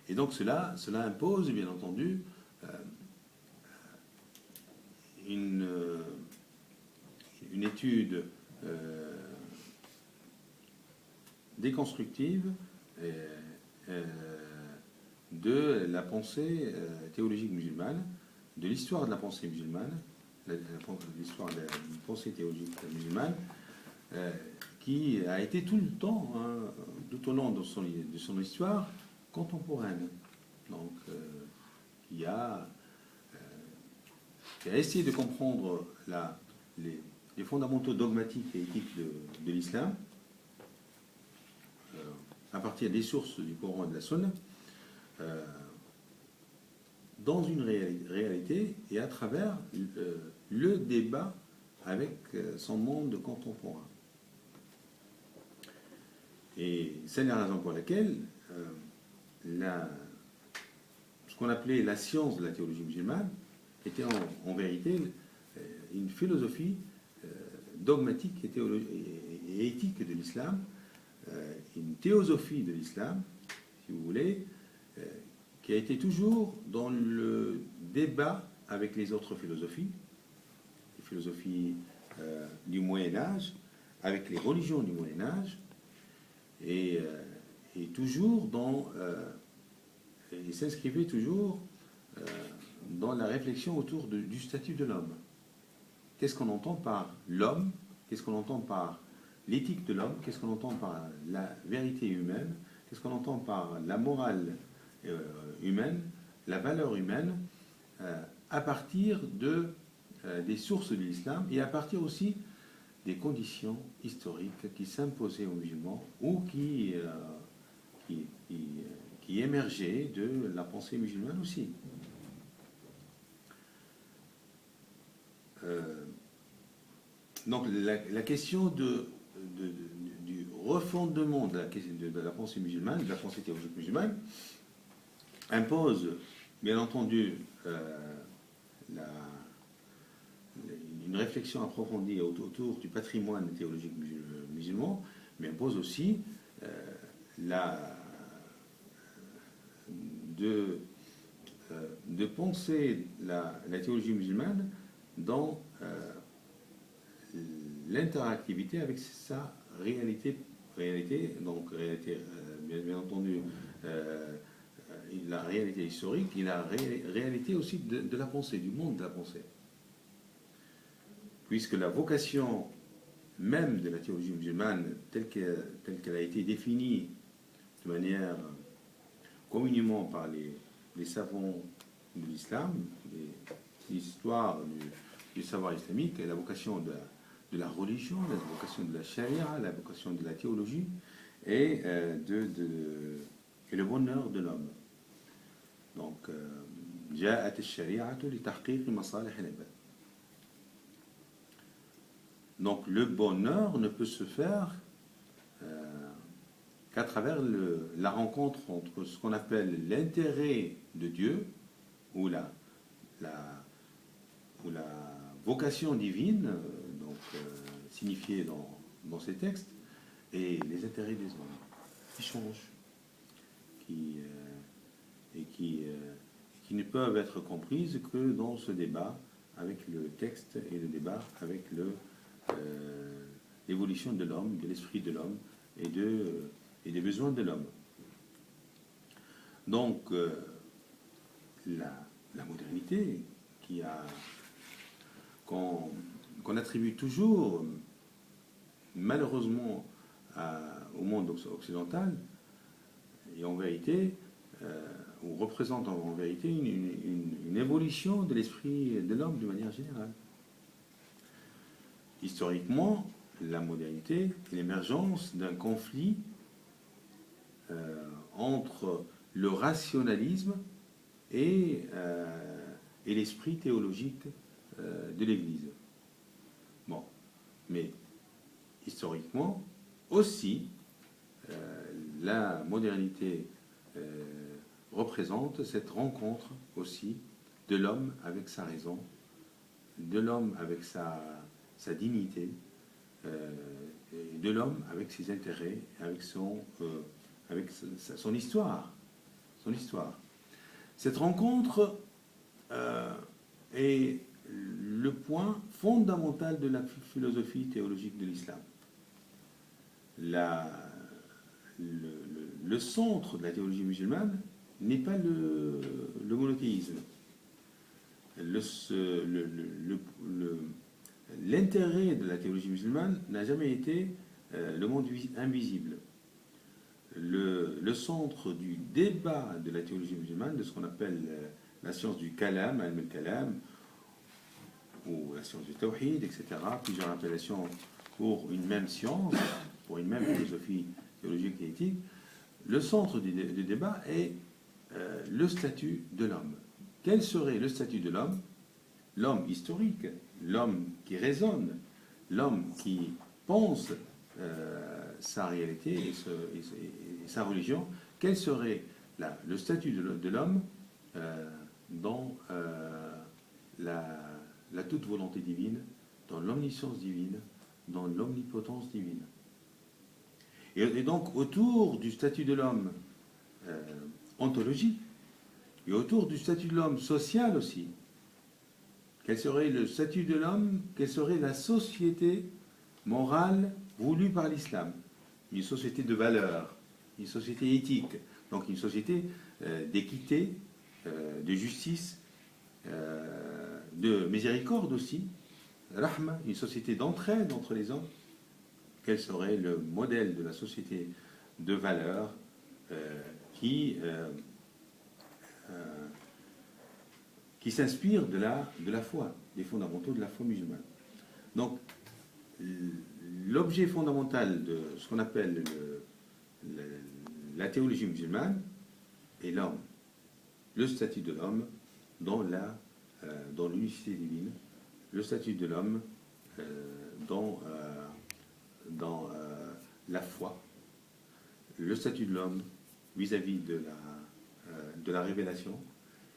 Et donc cela impose, bien entendu, une étude déconstructive de la pensée théologique musulmane, de l'histoire de la pensée musulmane, l'histoire de la pensée théologique musulmane, qui a été tout le temps, tout au long de son histoire, contemporaine. Donc, qui a essayé de comprendre les fondamentaux dogmatiques et éthiques de l'islam, à partir des sources du Coran et de la Sunna, dans une réalité et à travers le débat avec son monde contemporain. Et c'est la raison pour laquelle ce qu'on appelait la science de la théologie musulmane était en vérité une philosophie dogmatique et éthique de l'islam, une théosophie de l'islam, si vous voulez, qui a été toujours dans le débat avec les autres philosophies, les philosophies du Moyen-Âge, avec les religions du Moyen-Âge, et toujours et s'inscrivait toujours dans la réflexion autour du statut de l'homme. Qu'est-ce qu'on entend par l'homme? Qu'est-ce qu'on entend par l'éthique de l'homme? Qu'est-ce qu'on entend par la vérité humaine? Qu'est-ce qu'on entend par la morale humaine, la valeur humaine, à partir des sources de l'islam et à partir aussi des conditions historiques qui s'imposaient aux musulmans ou qui émergeaient de la pensée musulmane aussi. Donc la question du refondement de la pensée musulmane, de la pensée théologique musulmane, impose, bien entendu, une réflexion approfondie autour du patrimoine théologique musulman, mais impose aussi de penser la théologie musulmane dans l'interactivité avec sa réalité, bien entendu, la réalité historique et la réalité aussi de la pensée, du monde de la pensée. Puisque la vocation même de la théologie musulmane, telle qu'elle a été définie de manière communément par les savants de l'islam, l'histoire du savoir islamique, et la vocation de la religion, la vocation de la charia, la vocation de la théologie, et le bonheur de l'homme. Donc, جاءت الشريعة لتحقيق مصالح العباد. Donc le bonheur ne peut se faire qu'à travers la rencontre entre ce qu'on appelle l'intérêt de Dieu ou la vocation divine, signifiée dans ces textes, et les intérêts des hommes qui changent, qui ne peuvent être comprises que dans ce débat avec le texte et le débat avec l'évolution de l'homme, de l'esprit de l'homme et des besoins de l'homme. Donc, la modernité qu'on attribue toujours, malheureusement, au monde occidental, et en vérité, ou représente en vérité une évolution de l'esprit de l'homme de manière générale. Historiquement, la modernité est l'émergence d'un conflit entre le rationalisme et l'esprit théologique de l'Église. Bon, mais historiquement aussi, la modernité représente cette rencontre aussi de l'homme avec sa raison, de l'homme avec sa dignité, de l'homme avec ses intérêts, avec son histoire, son histoire. Cette rencontre est le point fondamental de la philosophie théologique de l'islam. Le centre de la théologie musulmane n'est pas le monothéisme. L'intérêt de la théologie musulmane n'a jamais été le monde invisible. Le centre du débat de la théologie musulmane, de ce qu'on appelle la science du kalam, al-kalam, ou la science du tawhid, etc., plusieurs appellations pour une même science, pour une même philosophie théologique et éthique, le centre du débat est le statut de l'homme. Quel serait le statut de l'homme? L'homme historique, l'homme qui raisonne, l'homme qui pense sa réalité et sa religion. Quel serait le statut de l'homme dans la toute volonté divine, dans l'omniscience divine, dans l'omnipotence divine? Et donc, autour du statut de l'homme ontologique, et autour du statut de l'homme social aussi, quel serait le statut de l'homme? Quelle serait la société morale voulue par l'islam? Une société de valeurs, une société éthique, donc une société d'équité, de justice, de miséricorde aussi, rahma, une société d'entraide entre les hommes. Quel serait le modèle de la société de valeurs qui s'inspire de la foi, des fondamentaux de la foi musulmane. Donc, l'objet fondamental de ce qu'on appelle la théologie musulmane est l'homme, le statut de l'homme dans l'unicité divine, le statut de l'homme dans la foi, le statut de l'homme vis-à-vis de la révélation.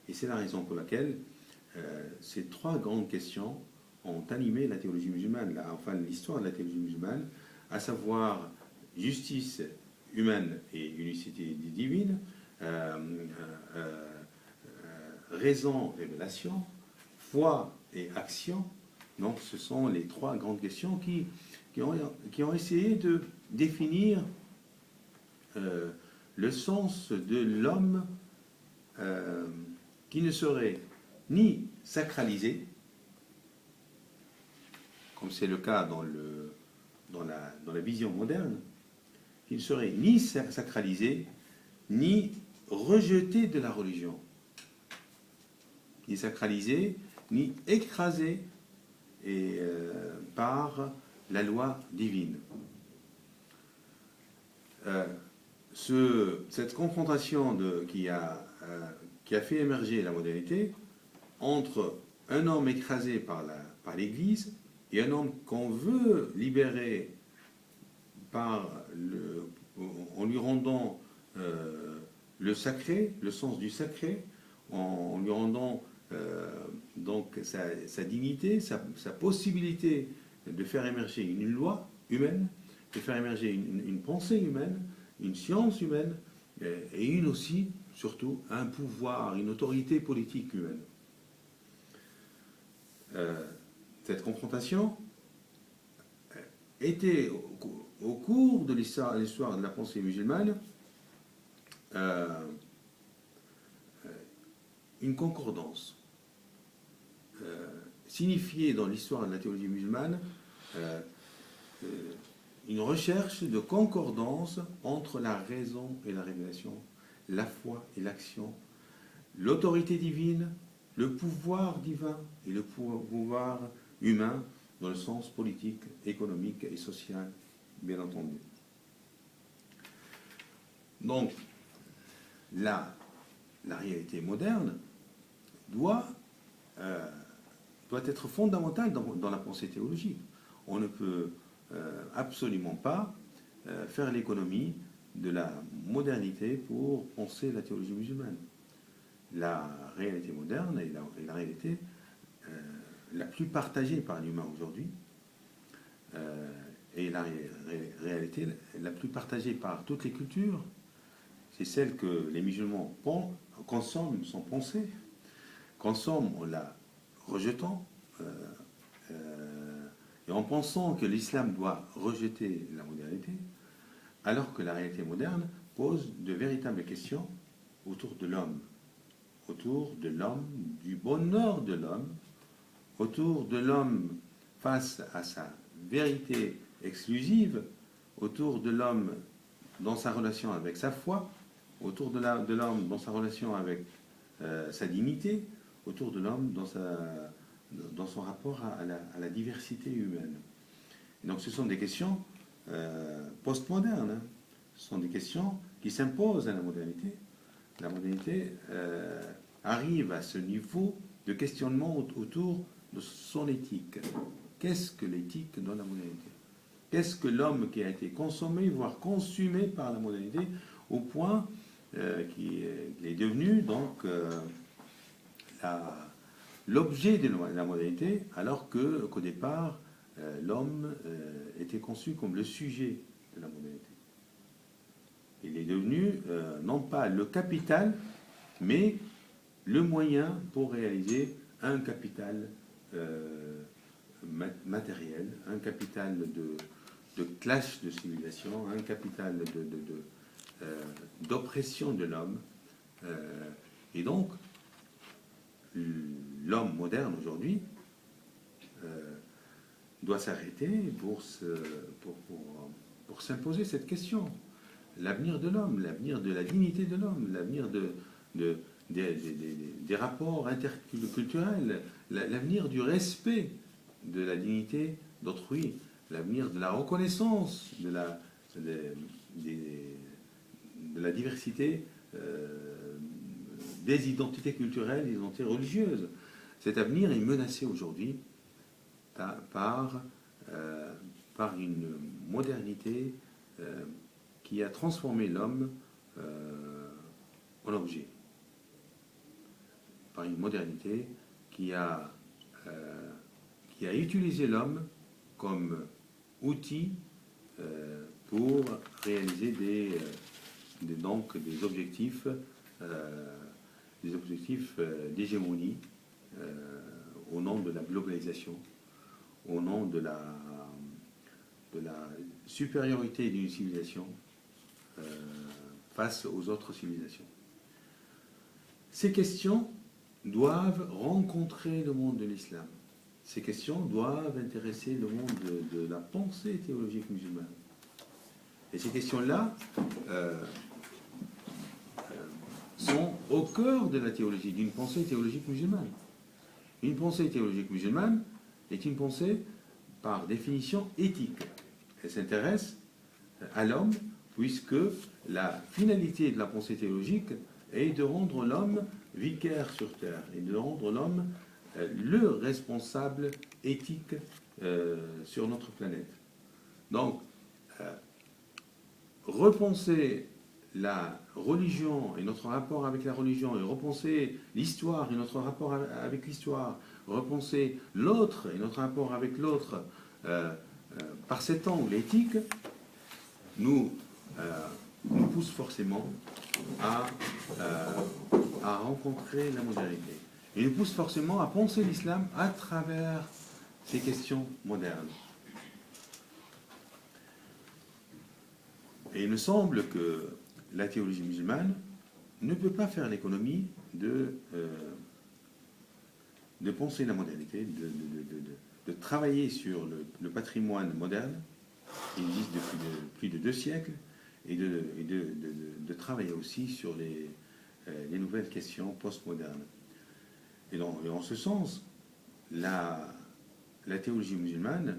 Et c'est la raison pour laquelle ces trois grandes questions ont animé la théologie musulmane, enfin l'histoire de la théologie musulmane, à savoir justice humaine et unicité divine, raison, révélation, foi et action. Donc ce sont les trois grandes questions qui ont essayé de définir le sens de l'homme qui ne serait ni sacralisé, comme c'est le cas dans la vision moderne, qui ne serait ni sacralisé, ni rejeté de la religion, ni sacralisé, ni écrasé par la loi divine. Cette confrontation qui a fait émerger la modernité entre un homme écrasé par l'Église et un homme qu'on veut libérer en lui rendant le sacré, le sens du sacré, en lui rendant donc sa dignité, sa possibilité de faire émerger une loi humaine, de faire émerger une pensée humaine, une science humaine, et aussi, surtout, un pouvoir, une autorité politique humaine. Cette confrontation était, au cours de l'histoire de la pensée musulmane, une concordance, signifiée dans l'histoire de la théologie musulmane une recherche de concordance entre la raison et la révélation, la foi et l'action, l'autorité divine, le pouvoir divin et le pouvoir humain dans le sens politique, économique et social, bien entendu. Donc, la réalité moderne doit être fondamentale dans la pensée théologique. On ne peut absolument pas faire l'économie de la modernité pour penser la théologie musulmane. La réalité moderne est la réalité la plus partagée par l'humain aujourd'hui, et la réalité la plus partagée par toutes les cultures. c'est celle que les musulmans consomment sans penser, consomment en la rejetant, et en pensant que l'islam doit rejeter la modernité, alors que la réalité moderne pose de véritables questions autour de l'homme, du bonheur de l'homme, autour de l'homme face à sa vérité exclusive, autour de l'homme dans sa relation avec sa foi, autour de l'homme dans sa relation avec sa dignité, autour de l'homme dans son rapport à la diversité humaine. Et donc ce sont des questions postmodernes, hein. Ce sont des questions qui s'imposent à la modernité. La modernité arrive à ce niveau de questionnement autour de son éthique. Qu'est-ce que l'éthique dans la modernité? Qu'est-ce que l'homme qui a été consommé, voire consumé par la modernité, au point qu'il est devenu donc l'objet de la modernité, alors qu'au départ, l'homme était conçu comme le sujet de la modernité. Il est devenu non pas le capital, mais le moyen pour réaliser un capital matériel, un capital de clash de civilisation, un capital d'oppression de l'homme. Et donc, l'homme moderne aujourd'hui doit s'arrêter pour s'imposer cette question. L'avenir de l'homme, l'avenir de la dignité de l'homme, l'avenir des rapports interculturels, l'avenir du respect de la dignité d'autrui, l'avenir de la reconnaissance de la diversité des identités culturelles, des identités religieuses. Cet avenir est menacé aujourd'hui par une modernité qui a transformé l'homme en objet, par une modernité qui a utilisé l'homme comme outil pour réaliser des objectifs d'hégémonie au nom de la globalisation, au nom de la supériorité d'une civilisation face aux autres civilisations. Ces questions doivent rencontrer le monde de l'islam. Ces questions doivent intéresser le monde de la pensée théologique musulmane. Et ces questions-là sont au cœur de la théologie, d'une pensée théologique musulmane. Une pensée théologique musulmane est une pensée, par définition, éthique. Elle s'intéresse à l'homme, puisque la finalité de la pensée théologique est de rendre l'homme vicaire sur terre, et de rendre l'homme le responsable éthique sur notre planète. Donc, repenser la religion et notre rapport avec la religion, et repenser l'histoire et notre rapport avec l'histoire, repenser l'autre et notre rapport avec l'autre par cet angle éthique, nous pousse forcément à rencontrer la modernité. Et nous pousse forcément à penser l'islam à travers ces questions modernes. Et il me semble que la théologie musulmane ne peut pas faire l'économie de penser la modernité, de travailler sur le patrimoine moderne qui existe depuis plus de 2 siècles, et de travailler aussi sur les nouvelles questions postmodernes. Et en ce sens, la théologie musulmane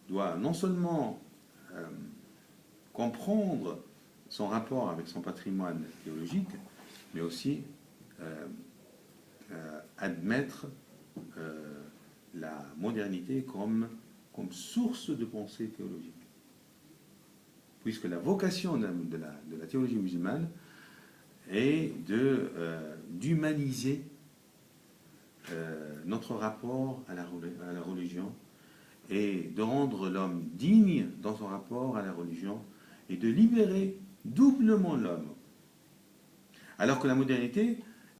doit non seulement comprendre son rapport avec son patrimoine théologique, mais aussi admettre la modernité comme source de pensée théologique. Puisque la vocation de la théologie musulmane est d'humaniser notre rapport à la religion, et de rendre l'homme digne dans son rapport à la religion, et de libérer doublement l'homme, Alors que la modernité